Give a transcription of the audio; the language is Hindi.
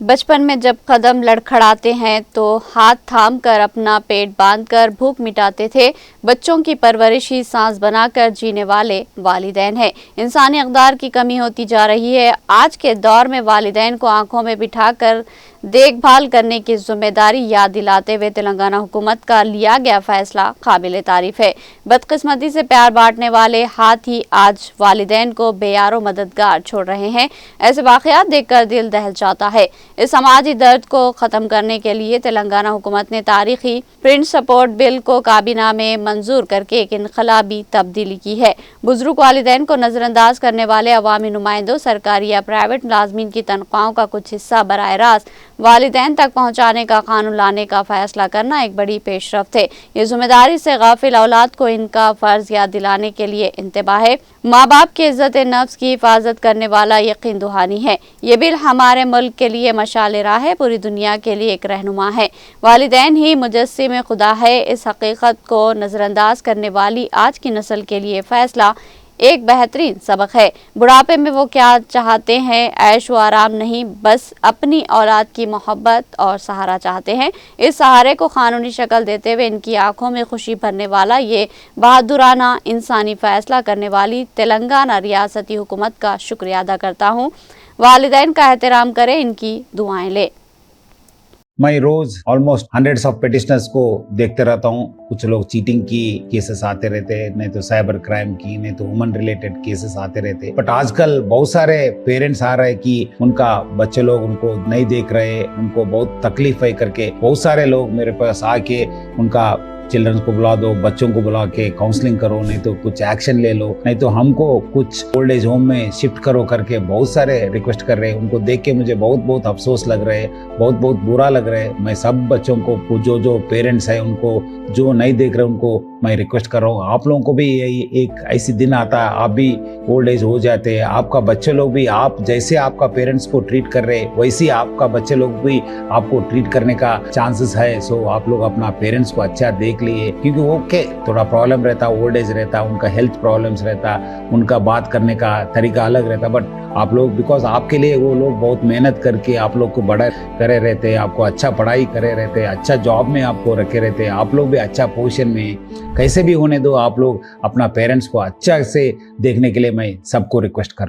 बचपन में जब कदम लड़खड़ाते हैं तो हाथ थामकर अपना पेट बांधकर भूख मिटाते थे। बच्चों की परवरिश ही सांस बनाकर जीने वाले वालिदैन हैं। इंसानी अक़दार की कमी होती जा रही है। आज के दौर में वालिदैन को आंखों में बिठाकर देखभाल करने की जिम्मेदारी याद दिलाते हुए तेलंगाना हुकूमत का लिया गया फैसला काबिल तारीफ है। बदकिस्मती से प्यार बांटने वाले हाथ ही आज वालिदैन को बेयारो मददगार छोड़ रहे हैं। ऐसे वाक़यात देखकर दिल दहल जाता है। इस समाजी दर्द को खत्म करने के लिए तेलंगाना हुकूमत ने तारीखी प्रिंट सपोर्ट बिल को काबीना में मंजूर करके एक इनकलाबी तब्दीली की है। बुजुर्ग वालिदैन को नजरअंदाज करने वाले अवामी नुमाइंदों, सरकारी या प्राइवेट मुलाजमीन की तनख्वाहों का कुछ हिस्सा बराह रास्त वालिदैन तक पहुंचाने का कानून लाने का फैसला करना एक बड़ी पेशरफ्त है। ये जिम्मेदारी से गाफिल औलाद को इनका फर्ज याद दिलाने के लिए इंतबाह है। माँ बाप की इज्जत नफ्स की हिफाजत करने वाला यकीन दहानी है। ये बिल हमारे मुल्क के लिए मशाल राह है, पूरी दुनिया के लिए एक रहनुमा है। वालिदैन ही मुजस्सिम खुदा है। इस हकीकत को नजरअंदाज करने वाली आज की नस्ल के लिए फैसला एक बेहतरीन सबक है। बुढ़ापे में वो क्या चाहते हैं? ऐश व आराम नहीं, बस अपनी औलाद की मोहब्बत और सहारा चाहते हैं। इस सहारे को कानूनी शक्ल देते हुए इनकी आंखों में खुशी भरने वाला ये बहादुराना इंसानी फैसला करने वाली तेलंगाना रियासती हुकूमत का शुक्रिया अदा करता हूँ। वालिदैन का एहतराम करें, इनकी दुआएं लें। मैं रोज ऑलमोस्ट हंड्रेड्स ऑफ पिटिशनर्स को देखते रहता हूँ। कुछ लोग चीटिंग की केसेस आते रहते हैं, नहीं तो साइबर क्राइम की, नहीं तो वुमन रिलेटेड केसेस आते रहते हैं। बट आजकल बहुत सारे पेरेंट्स आ रहे हैं कि उनका बच्चे लोग उनको नहीं देख रहे, उनको बहुत तकलीफ है करके बहुत सारे लोग मेरे पास आके उनका चिल्ड्रंस को बुला दो, बच्चों को बुला के काउंसलिंग करो, नहीं तो कुछ एक्शन ले लो, नहीं तो हमको कुछ ओल्ड एज होम में शिफ्ट करो करके बहुत सारे रिक्वेस्ट कर रहे हैं। उनको देख के मुझे बहुत बहुत अफसोस लग रहा है, बहुत बहुत बुरा लग रहा है। मैं सब बच्चों को जो पेरेंट्स है उनको जो नहीं देख रहे उनको मैं रिक्वेस्ट कर रहा हूँ, आप लोगों को भी एक ऐसी दिन आता है, आप भी ओल्ड एज हो जाते हैं, आपका बच्चे लोग भी आप जैसे आपका पेरेंट्स को ट्रीट कर रहे हैं वैसे ही आपका बच्चे लोग भी आपको ट्रीट करने का चांसेस है। सो आप लोग अपना पेरेंट्स को अच्छा देख लिए, क्योंकि वो के थोड़ा प्रॉब्लम रहता, ओल्ड एज रहता, उनका हेल्थ प्रॉब्लम्स रहता, उनका बात करने का तरीका अलग रहता। बट आप लोग बिकॉज आपके लिए वो लोग बहुत मेहनत करके आप लोग को बड़ा करे रहते, आपको अच्छा पढ़ाई करे रहते, अच्छा जॉब में आपको रखे रहते, आप लोग भी अच्छा पोजीशन में कैसे भी होने दो, आप लोग अपना पेरेंट्स को अच्छा से देखने के लिए मैं सबको रिक्वेस्ट कर रहा हूँ।